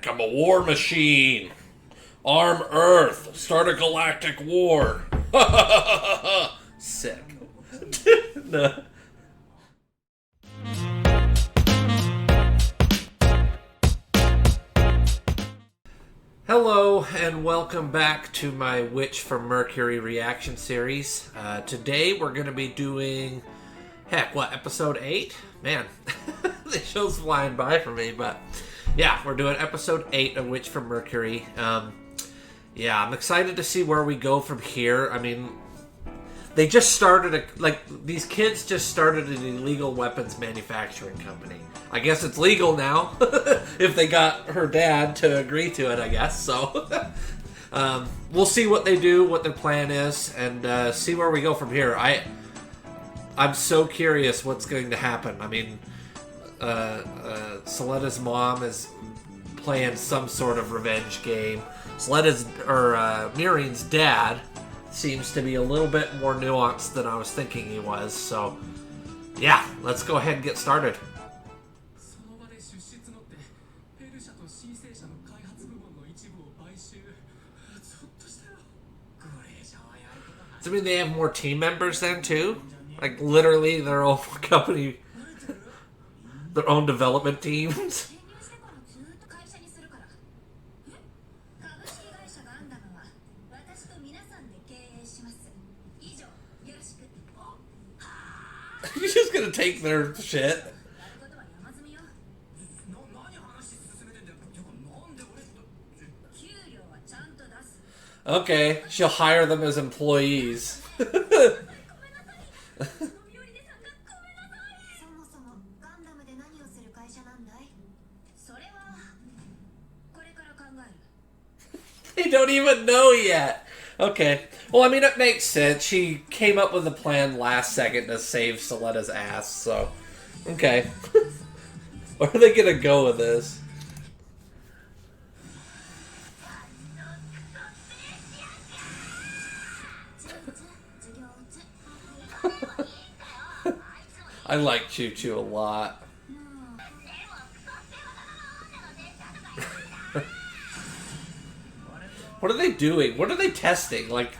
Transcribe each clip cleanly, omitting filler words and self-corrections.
I'm a war machine. Arm Earth. Start a galactic war. Sick. No. Hello and welcome back to my Witch from Mercury reaction series. Today we're going to be doing, episode 8? Man, the show's flying by for me, but yeah, we're doing episode 8 of Witch from Mercury. Yeah, I'm excited to see where we go from here. I mean, they just started, these kids just started an illegal weapons manufacturing company. I guess it's legal now, if they got her dad to agree to it, I guess. So, we'll see what they do, what their plan is, and see where we go from here. I'm so curious what's going to happen. I mean, Suletta's mom is playing some sort of revenge game. Miorine's dad seems to be a little bit more nuanced than I was thinking he was. So, yeah, let's go ahead and get started. So, I mean, they have more team members then, too? Like, literally, their own company, their own development teams? You're just gonna take their shit? Okay, she'll hire them as employees. They don't even know yet. Okay. Well, I mean, it makes sense. She came up with a plan last second to save Suletta's ass, so... Okay. Where are they gonna go with this? I like Choo Choo a lot. What are they doing? What are they testing? Like,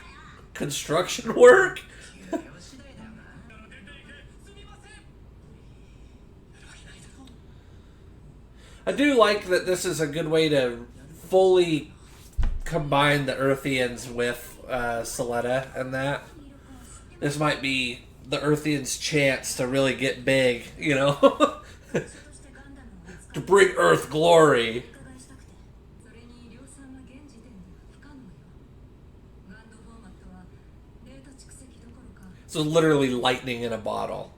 construction work? I do like that this is a good way to fully combine the Earthians with Suletta and that. This might be the Earthians' chance to really get big, you know? To bring Earth glory. So literally lightning in a bottle.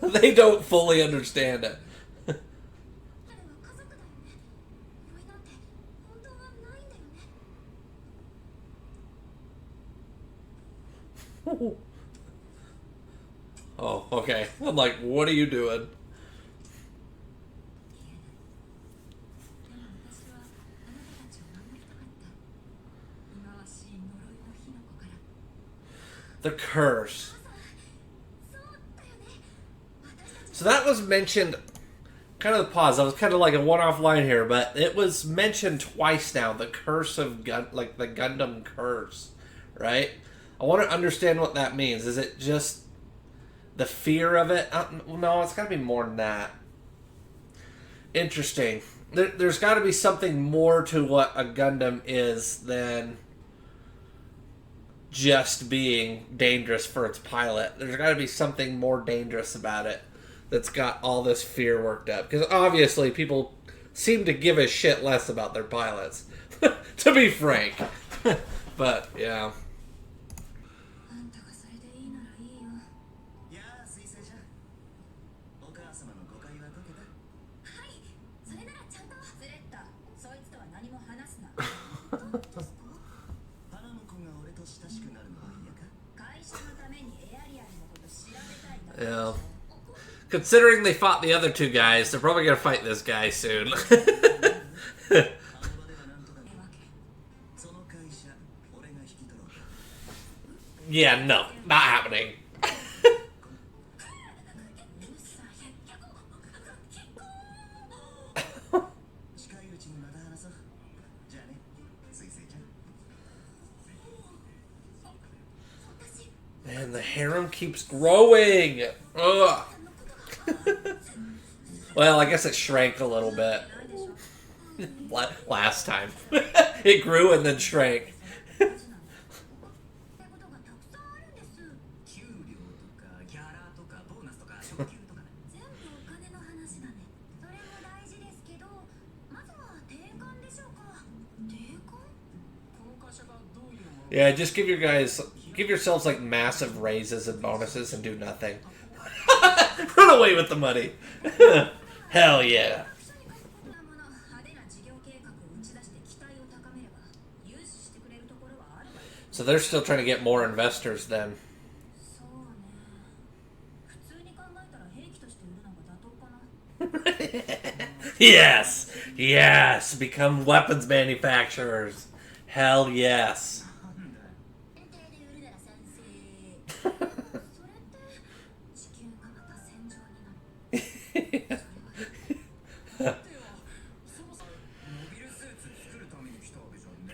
They don't fully understand it. Oh, okay. I'm like, what are you doing? The curse. So that was mentioned, kind of the pause. That was kind of like a one-off line here, but it was mentioned twice now. The curse of the Gundam curse, right? I want to understand what that means. Is it just the fear of it? No, it's got to be more than that. Interesting. There's got to be something more to what a Gundam is than just being dangerous for its pilot. There's got to be something more dangerous about it that's got all this fear worked up. Because obviously people seem to give a shit less about their pilots, to be frank. But, yeah. Yeah. Considering they fought the other two guys, they're probably going to fight this guy soon. Yeah, no. Not happening. And the harem keeps growing. Ugh. Well, I guess it shrank a little bit last time. It grew and then shrank. Yeah, just give yourselves like massive raises and bonuses and do nothing. Run away with the money. Hell yeah. So they're still trying to get more investors then. Yes! Yes! Become weapons manufacturers. Hell yes.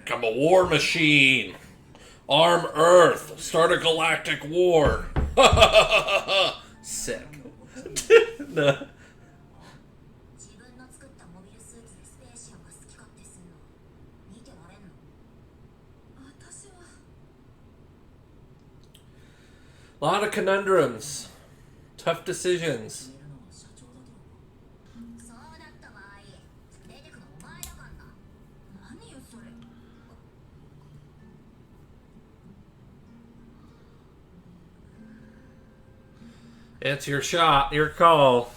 Become a war machine. Arm Earth. Start a galactic war. Sick. No. A lot of conundrums. Tough decisions. It's your shot, your call.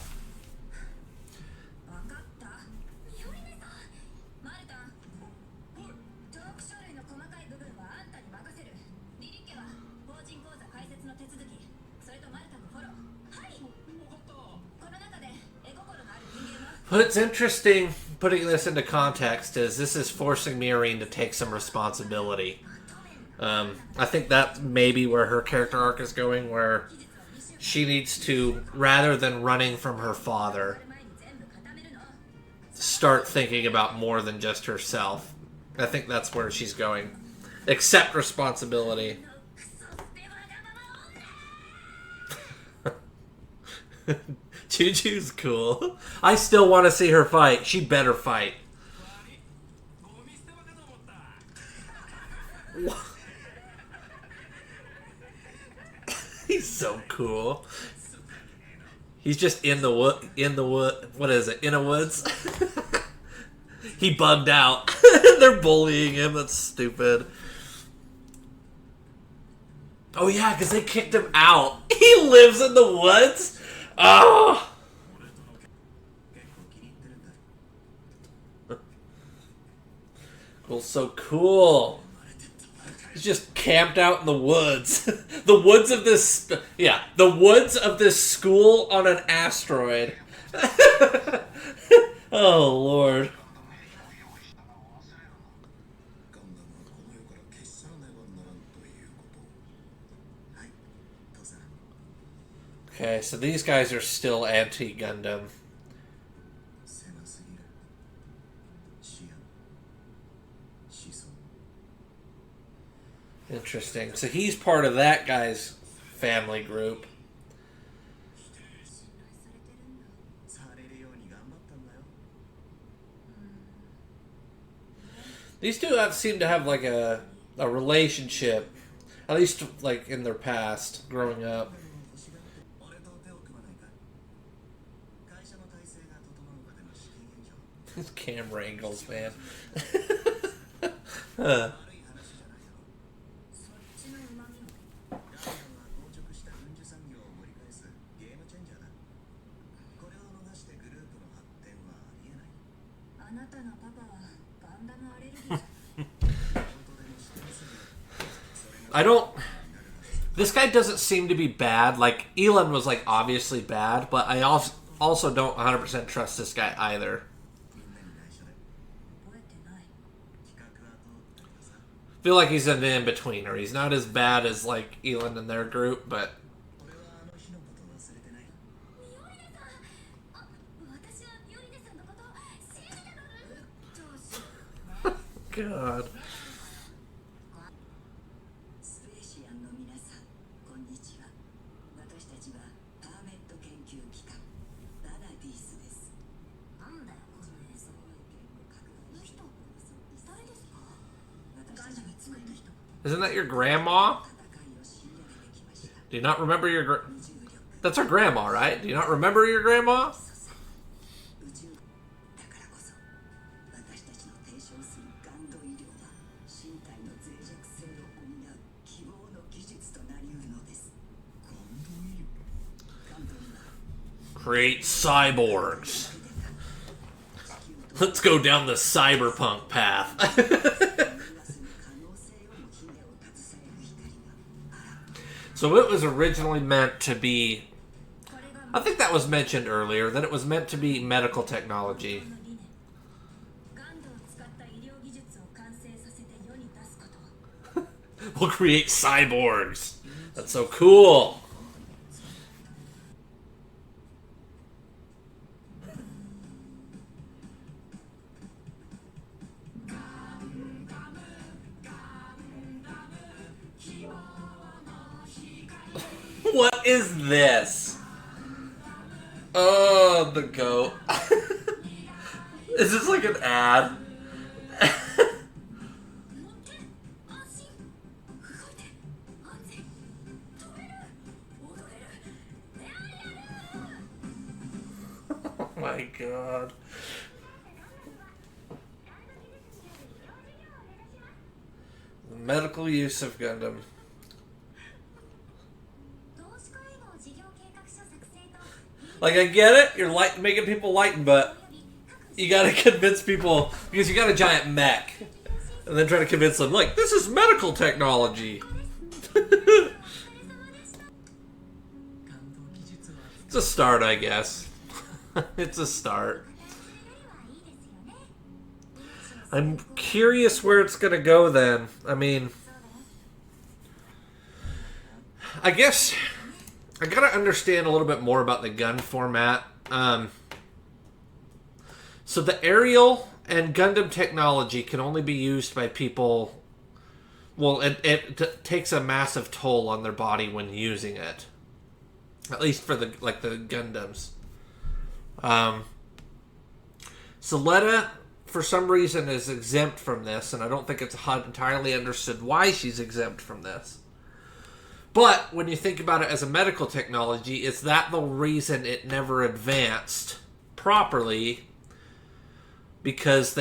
What's interesting, putting this into context, is this is forcing Miorine to take some responsibility. I think that may be where her character arc is going, where she needs to, rather than running from her father, start thinking about more than just herself. I think that's where she's going. Accept responsibility. Juju's cool. I still want to see her fight. She better fight. He's so cool. He's just in the wood. What is it? In a woods? He bugged out. They're bullying him. That's stupid. Oh yeah, because they kicked him out. He lives in the woods? Oh! Well, so cool. He's just camped out in the woods. The woods of this... Yeah, the woods of this school on an asteroid. Oh, Lord. Okay, so these guys are still anti-Gundam. Interesting. So he's part of that guy's family group. These two seem to have like a relationship, at least like in their past, growing up. Camera angles, man. This guy doesn't seem to be bad. Like, Elon was, like, obviously bad, but I also don't 100% trust this guy either. Feel like he's an in-betweener. He's not as bad as, like, Elon and their group, but... God. Isn't that your grandma? Do you not remember your That's our grandma, right? Do you not remember your grandma? Create cyborgs. Let's go down the cyberpunk path. So it was originally meant to be, I think that was mentioned earlier, that it was meant to be medical technology. We'll create cyborgs. That's so cool. What is this? Oh, the goat. Is this like an ad? Oh my god. Medical use of Gundam. Like, I get it, you're making people lighten, but you gotta convince people, because you got a giant mech, and then try to convince them, like, this is medical technology. It's a start, I guess. It's a start. I'm curious where it's gonna go then. I mean, I guess I gotta understand a little bit more about the gun format. So the aerial and Gundam technology can only be used by people. Well, it takes a massive toll on their body when using it. At least for the Gundams. Suletta, for some reason, is exempt from this, and I don't think it's entirely understood why she's exempt from this. But when you think about it as a medical technology, is that the reason it never advanced properly? Because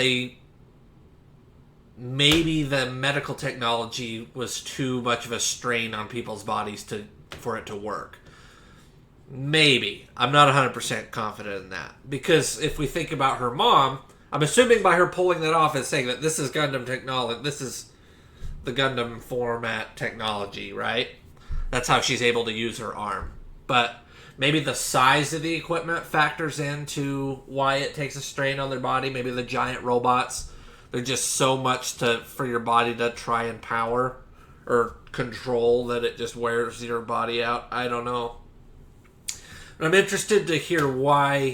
maybe the medical technology was too much of a strain on people's bodies for it to work. Maybe. I'm not 100% confident in that. Because if we think about her mom, I'm assuming by her pulling that off is saying that this is Gundam technology, this is the Gundam format technology, right? That's how she's able to use her arm. But maybe the size of the equipment factors into why it takes a strain on their body. Maybe the giant robots, they're just so much for your body to try and power or control that it just wears your body out. I don't know. But I'm interested to hear why.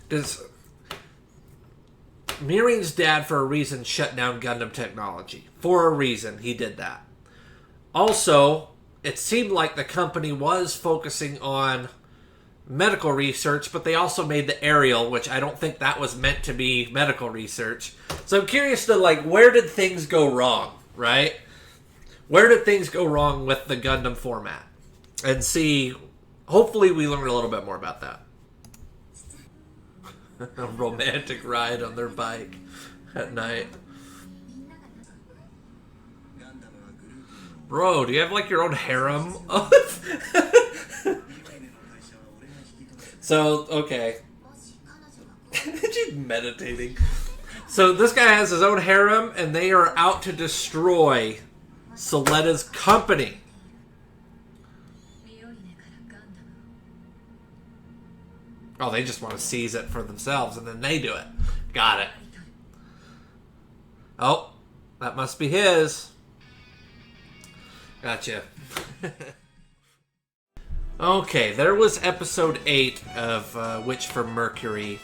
Does Miorine's dad, for a reason, shut down Gundam technology? For a reason, he did that. Also, it seemed like the company was focusing on medical research, but they also made the aerial, which I don't think that was meant to be medical research. So I'm curious to, where did things go wrong, right? Where did things go wrong with the Gundam format? And see, hopefully we learn a little bit more about that. A romantic ride on their bike at night. Bro, do you have your own harem? So, okay. She's meditating. So this guy has his own harem, and they are out to destroy Suletta's company. Oh, they just want to seize it for themselves, and then they do it. Got it. Oh, that must be his. Gotcha. Okay, there was episode 8 of Witch for Mercury.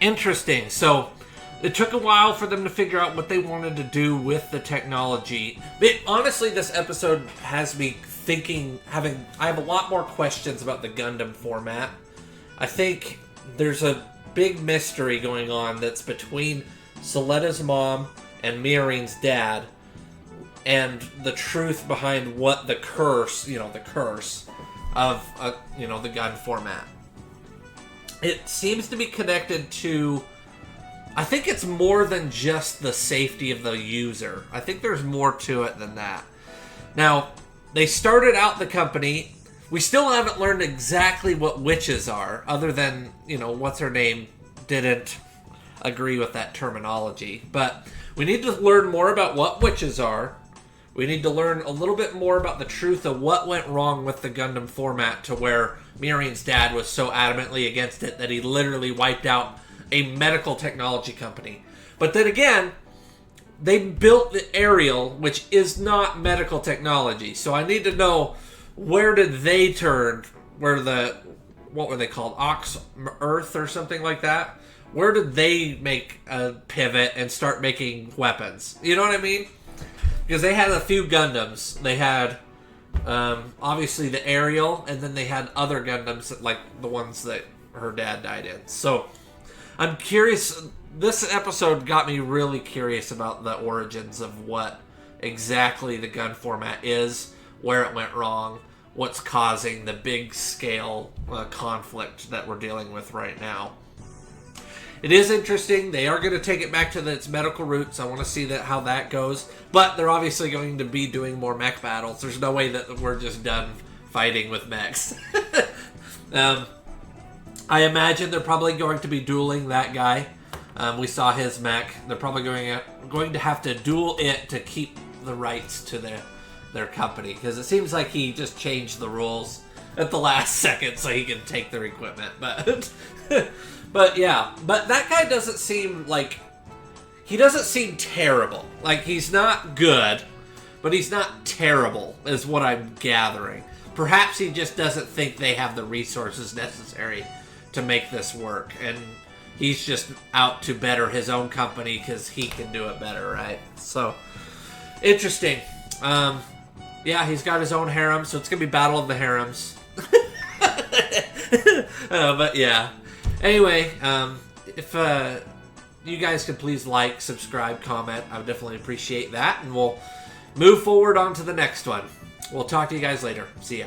Interesting. So, it took a while for them to figure out what they wanted to do with the technology. Honestly, this episode has me thinking, I have a lot more questions about the Gundam format. I think there's a big mystery going on that's between Suletta's mom and Miorine's dad, and the truth behind what the curse, the curse of, the gun format. It seems to be connected to, I think it's more than just the safety of the user. I think there's more to it than that. Now, they started out the company. We still haven't learned exactly what witches are, other than, what's her name didn't agree with that terminology. But we need to learn more about what witches are. We need to learn a little bit more about the truth of what went wrong with the Gundam format to where Miorine's dad was so adamantly against it that he literally wiped out a medical technology company. But then again, they built the Ariel, which is not medical technology. So I need to know, where did they turn? What were they called? Earth or something like that? Where did they make a pivot and start making weapons? You know what I mean? Because they had a few Gundams. They had, obviously, the Ariel, and then they had other Gundams, like the ones that her dad died in. So, I'm curious. This episode got me really curious about the origins of what exactly the gun format is, where it went wrong, what's causing the big scale conflict that we're dealing with right now. It is interesting. They are going to take it back to its medical roots. I want to see how that goes. But they're obviously going to be doing more mech battles. There's no way that we're just done fighting with mechs. I imagine they're probably going to be dueling that guy. We saw his mech. They're probably going to have to duel it to keep the rights to their company. Because it seems like he just changed the rules at the last second so he can take their equipment. But yeah, but that guy doesn't seem like, he doesn't seem terrible. Like, he's not good, but he's not terrible, is what I'm gathering. Perhaps he just doesn't think they have the resources necessary to make this work, and he's just out to better his own company because he can do it better, right? So, interesting. Yeah, he's got his own harem, so it's going to be Battle of the Harems. But yeah. Anyway, if you guys could please like, subscribe, comment, I would definitely appreciate that. And we'll move forward on to the next one. We'll talk to you guys later. See ya.